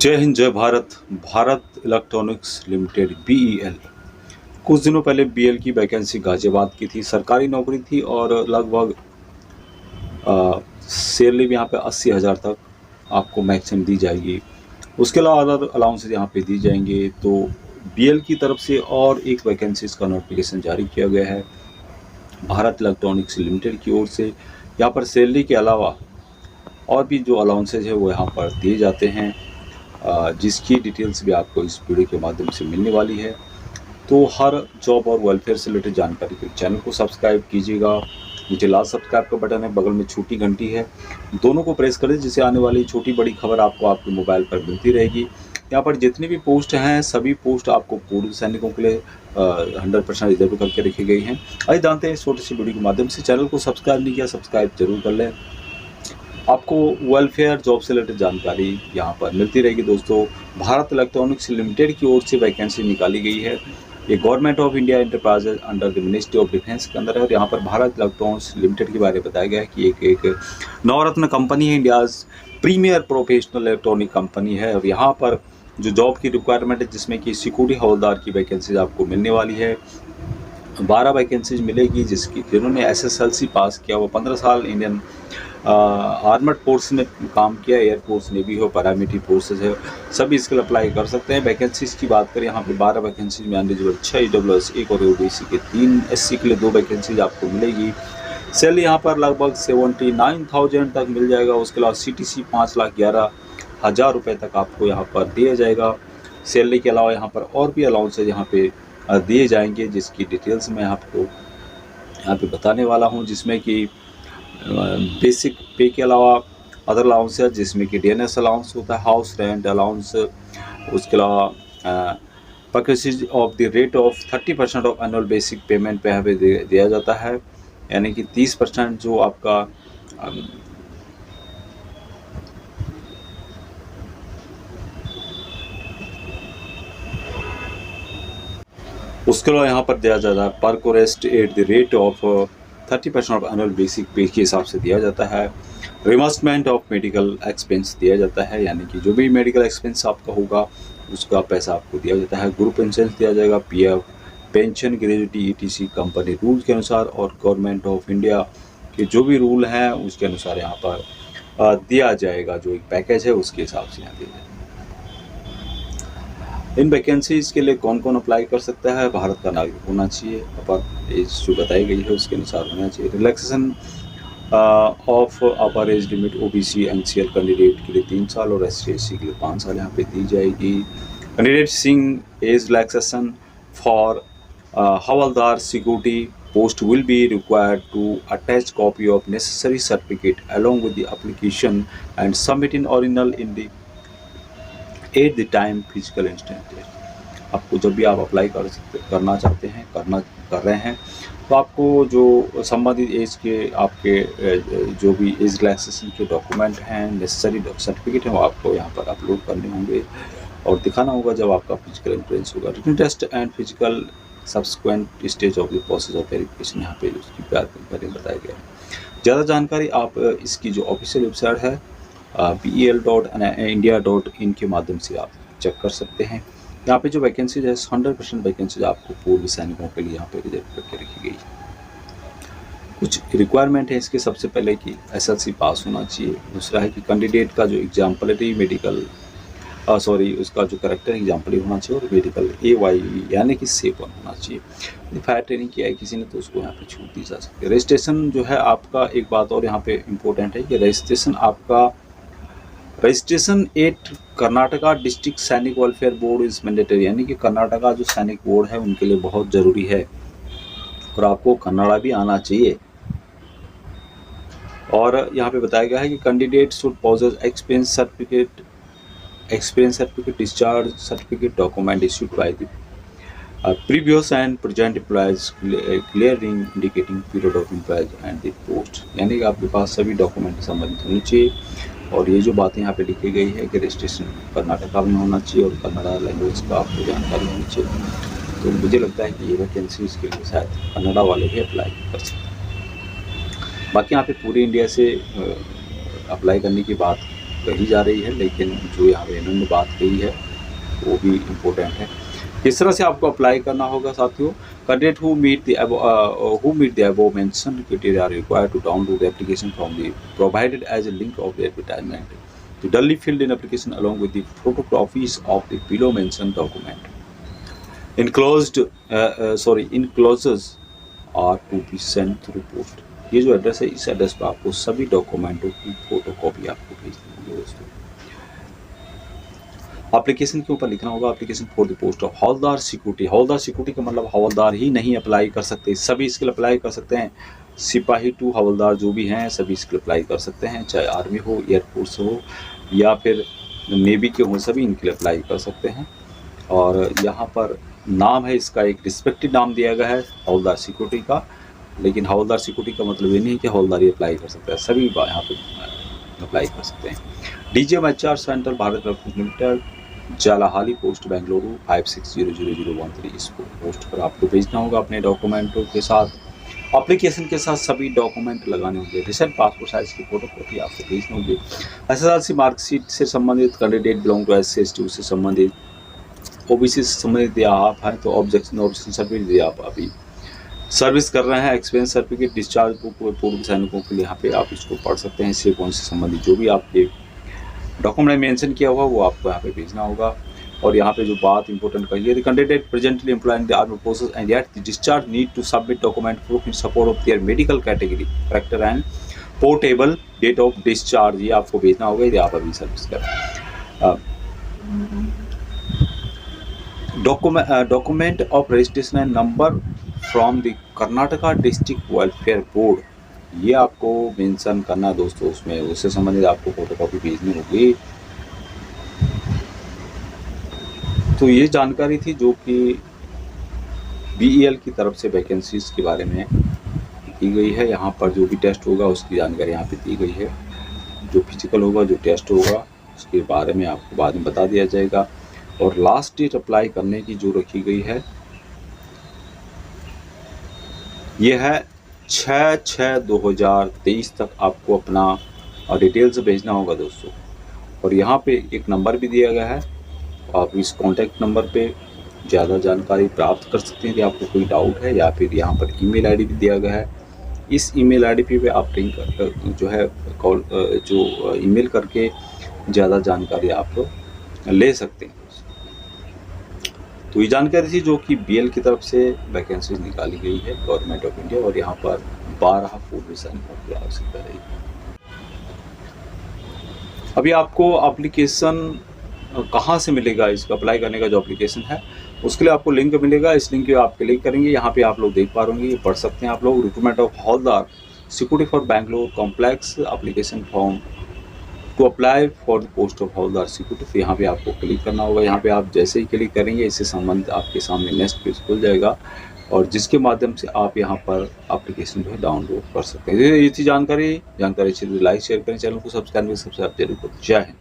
जय हिंद जय Bharat. Bharat electronics limited BEL कुछ दिनों पहले BEL की वैकेंसी गाजियाबाद की थी, सरकारी नौकरी थी और लगभग सैलरी भी यहाँ पे 80,000 तक आपको मैक्सिमम दी जाएगी। उसके अलावा अदर अलाउंसेज यहाँ पे दी जाएंगे। तो BEL की तरफ से और एक वैकेंसीज का नोटिफिकेशन जारी किया गया है भारत इलेक्ट्रॉनिक्स लिमिटेड की ओर से। यहाँ पर सैलरी के अलावा और भी जो अलाउंसेज है वो यहाँ पर दिए जाते हैं, जिसकी डिटेल्स भी आपको इस वीडियो के माध्यम से मिलने वाली है। तो हर जॉब और वेलफेयर से रिलेटेड जानकारी के चैनल को सब्सक्राइब कीजिएगा। नीचे लाल सब्सक्राइब का बटन है, बगल में छोटी घंटी है, दोनों को प्रेस करें जिससे आने वाली छोटी बड़ी खबर आपको आपके मोबाइल पर मिलती रहेगी। यहाँ पर जितनी भी पोस्ट हैं सभी पोस्ट आपको पूर्व सैनिकों के लिए 100% रिजर्व करके रखी गई हैं। आइए जानते हैं इस छोटी सी वीडियो के माध्यम से। चैनल को सब्सक्राइब नहीं किया, सब्सक्राइब जरूर कर लें। आपको वेलफेयर जॉब से रिलेटेड जानकारी यहाँ पर मिलती रहेगी। दोस्तों, भारत इलेक्ट्रॉनिक्स लिमिटेड की ओर से वैकेंसी निकाली गई है। ये government of India enterprises under the ministry of defence के अंदर है और यहाँ पर भारत इलेक्ट्रॉनिक्स लिमिटेड के बारे में बताया गया है कि एक नवरत्न कंपनी है, India's premier professional electronic company है। और यहाँ पर जो जॉब की रिक्वायरमेंट है जिसमें कि सिक्योरिटी हवलदार की वैकेंसीज आपको मिलने वाली है। 12 वैकेंसीज मिलेगी जिन्होंने SSLC पास किया वो 15 साल इंडियन आर्मड फोर्स में काम किया, एयरफोर्स नेवी हो, पैरामिलिट्री फोर्सेज है, सभी इसके लिए अप्लाई कर सकते हैं। वैकेंसीज की बात करें यहाँ पे 12 वैकेंसीज में अनरिजर्व 6, EWS 1 और OBC के 3, SC के लिए 2 वैकेंसीज आपको मिलेगी। सैलरी यहाँ पर लगभग 79,000 तक मिल जाएगा। उसके अलावा CTC 5,11,000 रुपये तक आपको यहाँ पर दिया जाएगा। सैलरी के अलावा यहाँ पर और भी अलाउंसेज यहाँ पे दिए जाएंगे जिसकी डिटेल्स मैं आपको यहाँ पे बताने वाला हूँ, जिसमें कि बेसिक पे के अलावा अदर अलाउंस है जिसमें कि DNS अलाउंस होता है, हाउस रेंट अलाउंस, उसके अलावा percentage of the rate of 30% of annual basic payment पे यहाँ पे दिया जाता है, यानी कि 30% जो आपका उसके अलावा यहाँ पर दिया जाता है पर कोरेस्ट at the rate of 30% of annual basic pay के हिसाब से दिया जाता है। रिमबर्समेंट ऑफ मेडिकल एक्सपेंस दिया जाता है, यानी कि जो भी मेडिकल एक्सपेंस आपका होगा उसका पैसा आपको दिया जाता है। ग्रुप इंश्योरेंस दिया जाएगा, PF, pension, gratuity, ETC company rule के अनुसार और गवर्नमेंट ऑफ इंडिया के जो भी रूल हैं उसके अनुसार यहाँ पर दिया जाएगा। जो एक पैकेज है उसके हिसाब से यहाँ दिया जाएगा। इन वैकेंसीज के लिए कौन कौन अप्लाई कर सकता है? भारत का नागरिक होना चाहिए, अपर एज जो बताई गई है उसके अनुसार होना चाहिए। Relaxation of upper age limit OBC NCL candidate के लिए 3 साल और SC/SC के लिए 5 साल यहाँ पे दी जाएगी। Candidate seeking age relaxation for havildar security post will be required to attach copy of necessary certificate along with the application and submit in original in the at the time physical instant. आपको जब भी आप apply करना चाहते हैं कर रहे हैं तो आपको जो संबंधित एज के आपके जो भी एज रिलैक्सेशन के डॉक्यूमेंट हैं, नेसेसरी सर्टिफिकेट हैं, वो आपको यहाँ पर अपलोड करने होंगे और दिखाना होगा जब आपका फिजिकल इंट्रेंस होगा। Written test and physical subsequent stage of the process of verification यहाँ पे उसकी बारे में बताया गया है। ज़्यादा जानकारी आप इसकी जो ऑफिशियल वेबसाइट है BEL.india.in के माध्यम से आप चेक कर सकते हैं। यहाँ पे जो वैकेंसीज है 100% वैकेंसीज आपको पूर्व सैनिकों के लिए यहाँ पे रिजर्व करके रखी गई है। कुछ रिक्वायरमेंट है इसके, सबसे पहले कि SSLC पास होना चाहिए। दूसरा है कि कैंडिडेट का जो एग्जाम्पलरी मेडिकल उसका जो करेक्टर एग्जाम्पलरी होना चाहिए और मेडिकल AYE यानी कि सेफ होना चाहिए। फायर ट्रेनिंग किया है किसी ने तो उसको यहाँ पे छूट दी जा सकती है। रजिस्ट्रेशन जो है आपका, एक बात और यहाँ पे इम्पोर्टेंट है कि रजिस्ट्रेशन एट कर्नाटका डिस्ट्रिक्ट सैनिक वेलफेयर बोर्ड इज मैंडेटरी, यानी कि कर्नाटका जो सैनिक बोर्ड है उनके लिए बहुत ज़रूरी है और आपको कन्नड़ा भी आना चाहिए। और यहाँ पे बताया गया है कि candidate should possess experience certificate, discharge certificate, document issued by the previous and present employees clearing indicating period of employees and the post, यानी कि आपके पास सभी डॉक्यूमेंट संबंधित होने चाहिए। और ये जो बातें यहाँ पे लिखी गई है कि रजिस्ट्रेशन कर्नाटका में होना चाहिए और कन्नड़ा लैंग्वेज का आपको जानकारी होनी चाहिए। तो मुझे लगता है कि ये वैकेंसी इसके लिए शायद कन्नड़ा वाले भी अप्लाई कर सकते हैं। बाकी यहाँ पे पूरे इंडिया से अप्लाई करने की बात कही जा रही है, लेकिन जो यहाँ पे इन्होंने बात कही है वो भी इम्पोर्टेंट है। किस तरह से आपको अप्लाई करना होगा साथियों? Candidate who meet the above mentioned criteria are required to download the application from the provided as a link of the advertisement. The duly filled in application along with the photocopies of the below mentioned document. Enclosures are to be sent through post. ये जो address है, इस address पर आपको सभी डॉक्यूमेंटों की photocopy आपको भेजनी होगी दोस्तों। एप्लीकेशन के ऊपर लिखना होगा application for the post of havildar security. Havildar security का मतलब हवलदार ही नहीं अप्लाई कर सकते, सभी इसके लिए अप्लाई कर सकते हैं। सिपाही टू हवलदार जो भी हैं सभी इसके लिए अप्लाई कर सकते हैं, चाहे आर्मी हो, एयरफोर्स हो या फिर नेवी के हो, सभी इनके लिए अप्लाई कर सकते हैं। और यहाँ पर नाम है इसका, एक रिस्पेक्टिव नाम दिया गया है हवलदार सिक्योरिटी का, लेकिन हवलदार सिक्योरिटी का मतलब ये नहीं कि हवलदार ही अप्लाई कर सकता है, सभी यहाँ पे अप्लाई कर सकते हैं। DGMHR centre Bharat electronics limited, Jalahalli post Bengaluru 56000013। इस पोस्ट पर आपको भेजना होगा अपने डॉक्यूमेंटों के साथ, एप्लीकेशन के साथ सभी डॉक्यूमेंट लगाने होंगे। रिसेंट पासपोर्ट साइज की फोटोकॉपी आपको भेजनी होगी। SSLC मार्कशीट से संबंधित, कैंडिडेट बिलोंग टू SC/ST से संबंधित, OBC से संबंधित या आप हैं तो ऑब्जेक्शन सर्टिफिकेट आप अभी सर्विस कर रहे हैं, एक्सपीरियंस सर्टिफिकेट, डिस्चार्ज बुक, पूर्व सैनिकों के लिए यहाँ पे आप इसको पढ़ सकते हैं। इससे कौन से संबंधित जो भी आपके डॉक्यूमेंट में मेंशन किया हुआ वो आपको यहाँ पे भेजना होगा। और यहाँ पे जो बात इंपॉर्टेंट कही है, candidate presently employed in the armed forces and yet the discharge need to submit document proof in support of their medical category, character and portable date of discharge, ये आपको भेजना होगा यदि आप अभी सर्विस करें। Document of registration and number from the Karnataka district welfare board, ये आपको मेंशन करना दोस्तों, उसमें उससे संबंधित आपको फोटोकॉपी भेजनी होगी। तो ये जानकारी थी जो कि BEL की तरफ से वैकेंसीज के बारे में दी गई है। यहाँ पर जो भी टेस्ट होगा उसकी जानकारी यहाँ पे दी गई है, जो फिजिकल होगा, जो टेस्ट होगा उसके बारे में आपको बाद में बता दिया जाएगा। और लास्ट डेट अप्लाई करने की जो रखी गई है ये है 6/6/2023 तक आपको अपना डिटेल्स भेजना होगा दोस्तों। और यहाँ पे एक नंबर भी दिया गया है, आप इस कॉन्टैक्ट नंबर पे ज़्यादा जानकारी प्राप्त कर सकते हैं कि आपको कोई डाउट है, या फिर यहाँ पर ईमेल आईडी भी दिया गया है। इस ईमेल आईडी पे आप जो है कॉल जो ईमेल करके ज़्यादा जानकारी आप ले सकते हैं। तो ये जानकारी थी जो कि BEL की तरफ से वैकेंसीज निकाली गई है गवर्नमेंट ऑफ इंडिया, और यहाँ पर 12 पूर्व सैनिकों की आवश्यकता रही। अभी आपको एप्लीकेशन कहाँ से मिलेगा, इसका अप्लाई करने का जो एप्लीकेशन है उसके लिए आपको लिंक मिलेगा। इस लिंक पे आप क्लिक करेंगे, यहाँ पे आप लोग देख पा रहे होंगे, पढ़ सकते हैं आप लोग, recruitment of havildar security for Bangalore complex application form to apply for the post of havildar security. तो यहाँ पे आपको क्लिक करना होगा। यहाँ पे आप जैसे ही क्लिक करेंगे इससे संबंधित आपके सामने नेक्स्ट पेज खुल जाएगा, और जिसके माध्यम से आप यहाँ पर एप्लीकेशन जो है डाउनलोड कर सकते हैं। ये थी जानकारी अच्छी लाइक शेयर करें, चैनल को सब्सक्राइब करें, सबसे आप जरूर। जय हिंद।